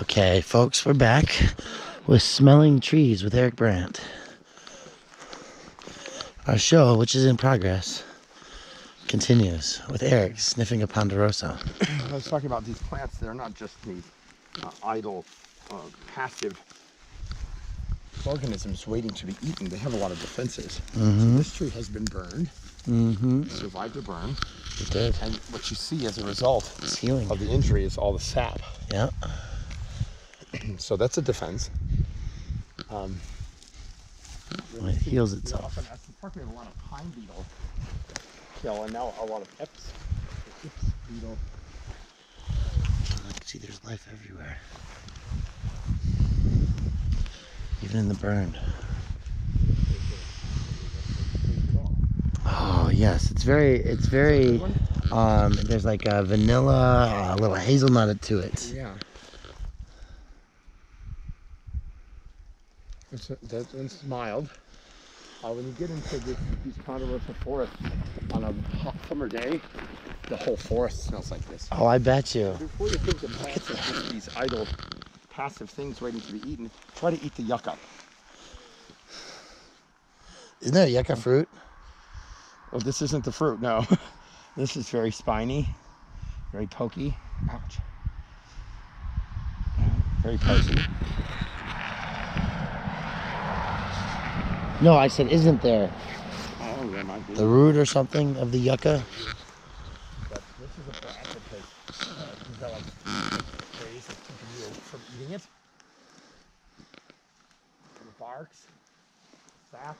Okay, folks, we're back with Smelling Trees with Eric Brandt. Our show, which is in progress, continues with Eric sniffing a ponderosa. I was talking about these plants. They're not just these idle, passive organisms waiting to be eaten. They have a lot of defenses. Mm-hmm. So this tree has been burned. Mm-hmm. Survived a burn. It did. And what you see as a result It's healing. of the injury is all the sap. Yeah. So that's a defense. It heals itself. At the park we have a lot of pine beetle kill, and now a lot of Ips beetle. I can see there's life everywhere. Even in the burn. Oh yes, it's very there's like a vanilla, a little hazelnut to it. Yeah. That one's mild. When you get into these ponderosa forests on a hot summer day, the whole forest smells like this. Oh, I bet you. Before you think of plants as just these idle, passive things waiting to be eaten, try to eat the yucca. Isn't that a yucca fruit? Oh, this isn't the fruit, no. This is very spiny, very pokey. Ouch. Very pokey. No, I said isn't there Oh, there might be. the root or something of the yucca? But this is a plant that has developed ways of keeping you from eating it. From barks, sap,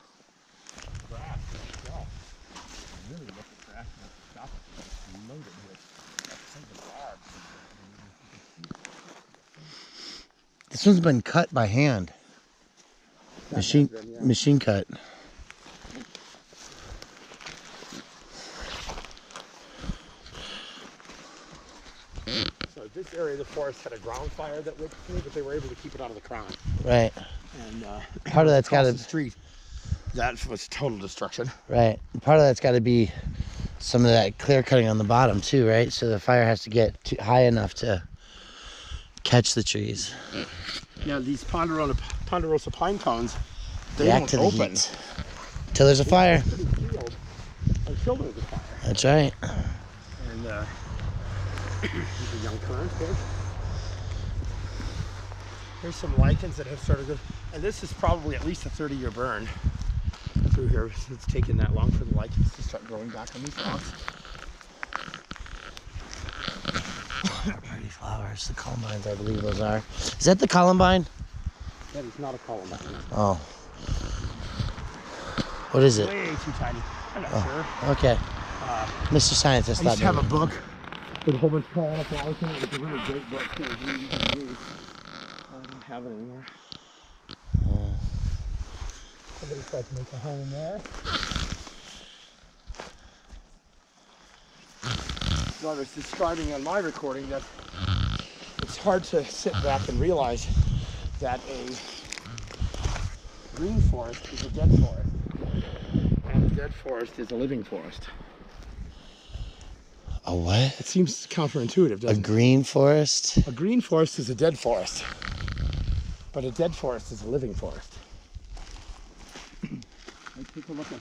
grass itself. Really look at grass and stuff. It's loaded with single barbs. This one's been cut by hand. Machine cut. So this area of the forest had a ground fire that went through, but they were able to keep it out of the ground. Right. And Part of that's got across to the street. That was total destruction. right. Part of that's got to be some of that clear cutting on the bottom too, right? So the fire has to get high enough to catch the trees. Yeah, these ponderosa pine cones, they React won't to the open heat till there's a fire. until there's a fire. That's right. And these are young currants here. Here's some lichens that have started good. And this is probably at least a 30-year burn through here. It's taken that long for the lichens to start growing back on these rocks. Pretty flowers. The columbines, I believe those are. Is that the columbine? That is not a columbine. Oh. What is it? Way too tiny. I'm not sure. Okay. Mr. Scientist. I used to have a maybe. book with a whole bunch of columbine flowers in it. It was a really great book. I don't have it anymore. Somebody tried to make a home there. So I was describing on my recording that it's hard to sit back and realize that a green forest is a dead forest, and a dead forest is a living forest. A what? It seems counterintuitive, A doesn't it? green forest? A green forest is a dead forest, but a dead forest is a living forest. Let's take a look at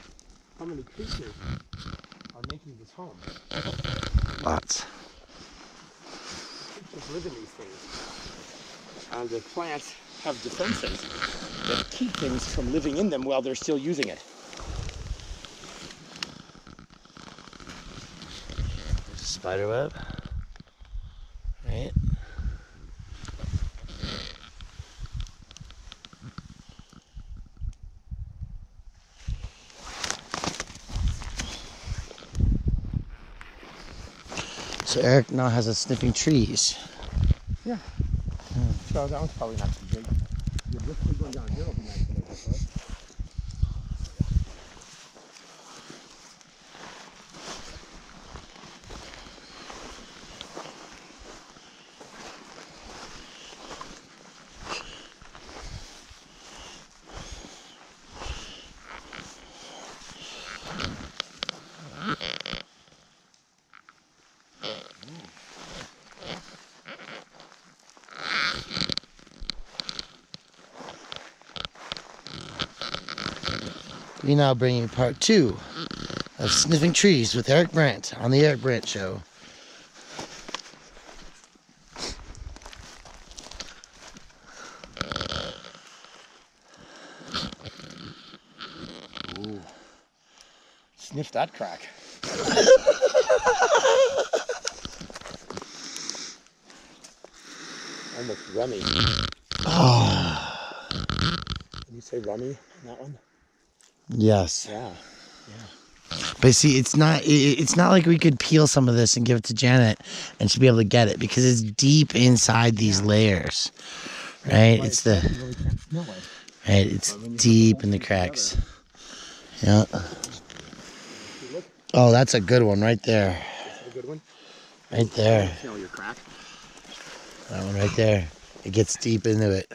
how many creatures are making this home. Lots. Creatures live in these things. And the plants have defenses that keep things from living in them while they're still using it. There's a spider web. Right? So Eric now has a sniffing trees. Yeah. So that one's probably not too big. Yeah, this one going down here will be nice to look at, right? We now bring you part 2 of Sniffing Trees with Eric Brandt on the Eric Brandt Show. Ooh. Sniff that crack. Almost rummy. Oh. Did you say rummy on that one? Yes. Yeah. But see, it's not like we could peel some of this and give it to Janet and she'd be able to get it because it's deep inside these layers, right? It's the right. It's deep in the cracks. Yeah. Oh, that's a good one right there. That's a good one. Right there. Smell your crack. That one right there. It gets deep into it.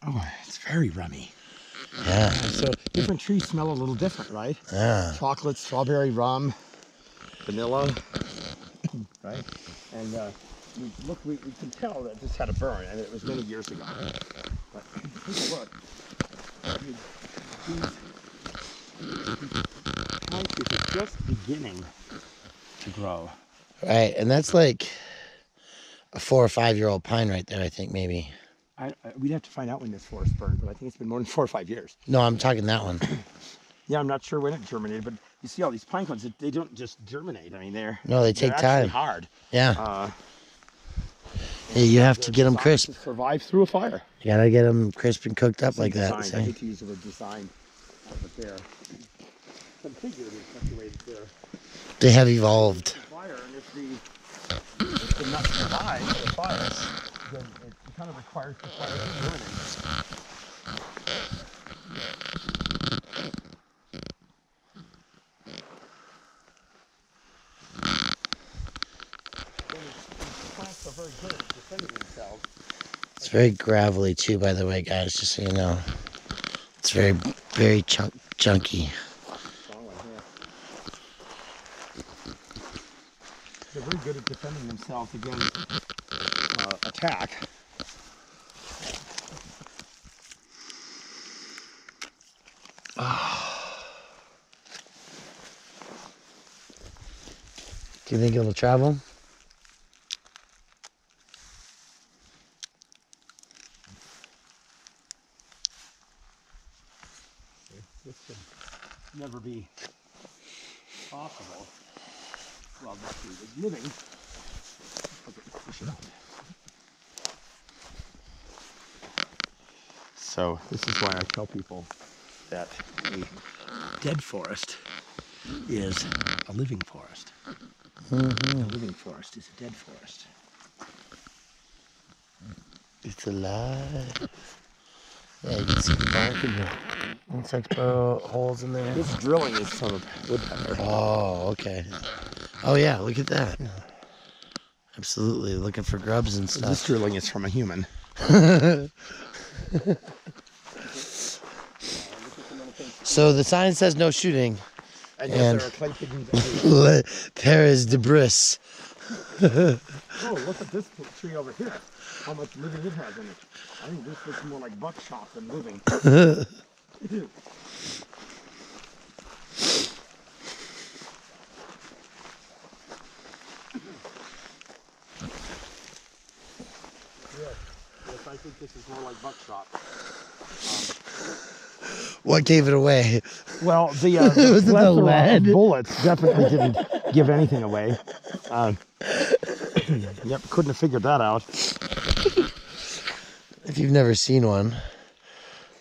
Oh, it's very rummy. Yeah. So different trees smell a little different, right? Yeah. Chocolate, strawberry, rum, vanilla, right? And we can tell that this had a burn, and it was many years ago. But take a look. These pine trees are just beginning to grow. Right, and that's like a 4 or 5 year old pine right there, I think maybe. We'd have to find out when this forest burned, but I think it's been more than 4 or 5 years. No, I'm talking that one. Yeah, I'm not sure when it germinated, but you see all these pine cones, they don't just germinate. I mean, They take they're time. actually hard. Yeah. Yeah, you have to get them crisp. To survive through a fire. You gotta get them crisp and cooked up like that. I See? hate to use the word design, but they're configured in such a way that they're They have evolved. fire, and if the nuts survive the fires, then it kind of requires the fire to germinate. Plants are very good at defending themselves. It's very gravelly too, by the way, guys, just so you know. It's very, very chunky. Strong one here. They're very good at defending themselves against attack. Do you think it'll travel? This could never be possible while this tree was living. Okay, push it out. So this is why I tell people that a dead forest is a living forest. Mm-hmm. A living forest is a dead forest. It's alive. Yeah, you can see the bark and the insect burrow holes in there. This drilling is from a woodpecker. Oh, okay. Oh yeah, look at that. Absolutely, looking for grubs and stuff. This drilling is from a human. So the sign says no shooting. And, And there are clay pigeons. there is debris. Oh, look at this tree over here. How much living it has in it. I think this looks more like buckshot than living. Yes, I think this is more like buckshot. What gave it away? Well, the Was it the plethora lead? of bullets definitely didn't give anything away. Yep, couldn't have figured that out. If you've never seen one,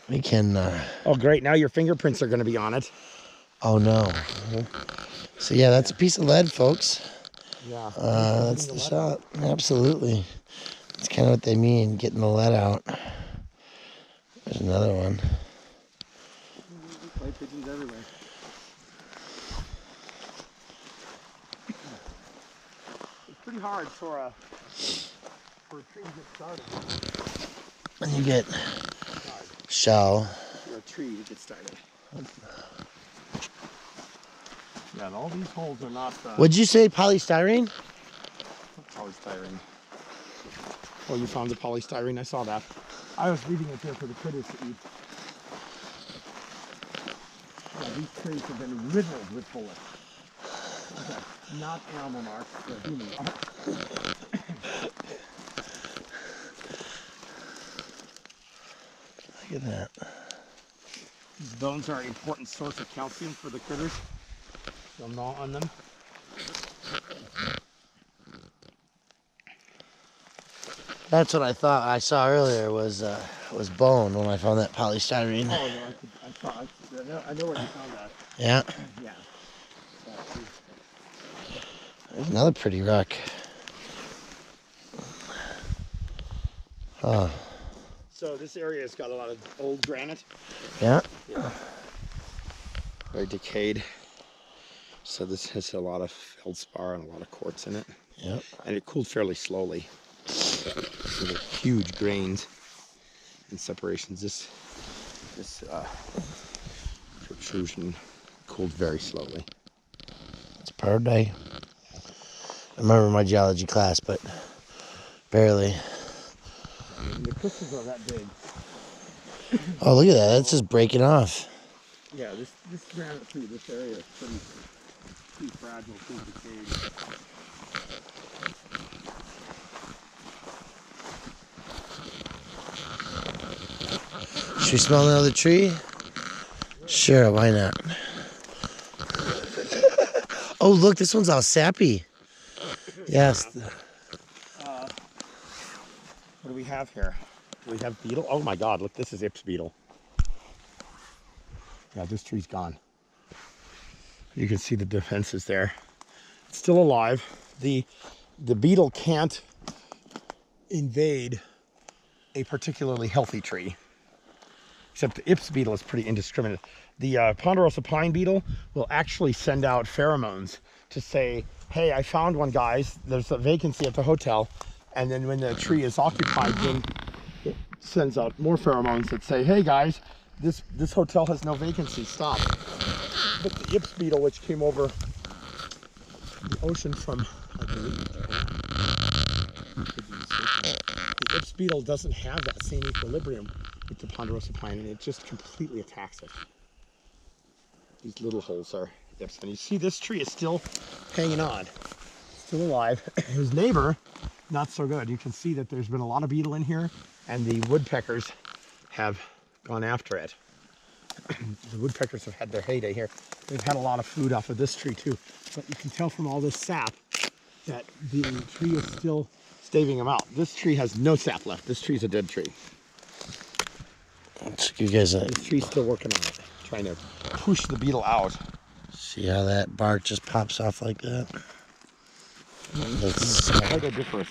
we can... Oh, great. Now your fingerprints are going to be on it. Oh, no. So, yeah, that's a piece of lead, folks. Yeah. That's the shot. Absolutely. That's kind of what they mean, getting the lead out. There's another one. Clay pigeons everywhere. It's pretty hard for a tree to get started. And you get shell. For a tree to get started. Yeah, and all these holes are not Would you say polystyrene? polystyrene. Oh, you found the polystyrene? I saw that. I was leaving it there for the critters to eat. these trees have been riddled with bullets. Okay. Not animal marks, but human marks. Look at that. These bones are an important source of calcium for the critters. They'll gnaw on them. That's what I thought I saw earlier was bone when I found that polystyrene. Oh no, I know where you found that. Yeah. Yeah. There's another pretty rock. Huh. So this area has got a lot of old granite. Yeah. Yeah. Very decayed. So this has a lot of feldspar and a lot of quartz in it. Yep. And it cooled fairly slowly. So there are huge grains and separations. This protrusion cooled very slowly. It's per day. I remember my geology class, but barely. And the crystals are that big. Oh, look at that. That's just breaking off. Yeah, this granite through this area is pretty fragile, pretty decayed. Should we smell another tree? Sure, why not? Oh, look, this one's all sappy. Yes. What do we have here? Do we have beetle? Oh my God, look, this is Ips beetle. Yeah, this tree's gone. You can see the defenses there. It's still alive. The beetle can't invade a particularly healthy tree. Except the Ips beetle is pretty indiscriminate. The ponderosa pine beetle will actually send out pheromones to say, hey, I found one, guys. There's a vacancy at the hotel. And then when the tree is occupied, then it sends out more pheromones that say, hey, guys, this hotel has no vacancy. Stop. But the Ips beetle, which came over the ocean from, I believe, the Ips beetle doesn't have that same equilibrium with the ponderosa pine, and it just completely attacks it. These little holes are Ips, and you see this tree is still hanging on, still alive. His neighbor, not so good. You can see that there's been a lot of beetle in here, and the woodpeckers have gone after it. The woodpeckers have had their heyday here. They've had a lot of food off of this tree too, but you can tell from all this sap that the tree is still staving them out. This tree has no sap left. This tree's a dead tree. Let's give you guys a... This tree's still working on it, trying to push the beetle out. See how that bark just pops off like that? It's quite odoriferous.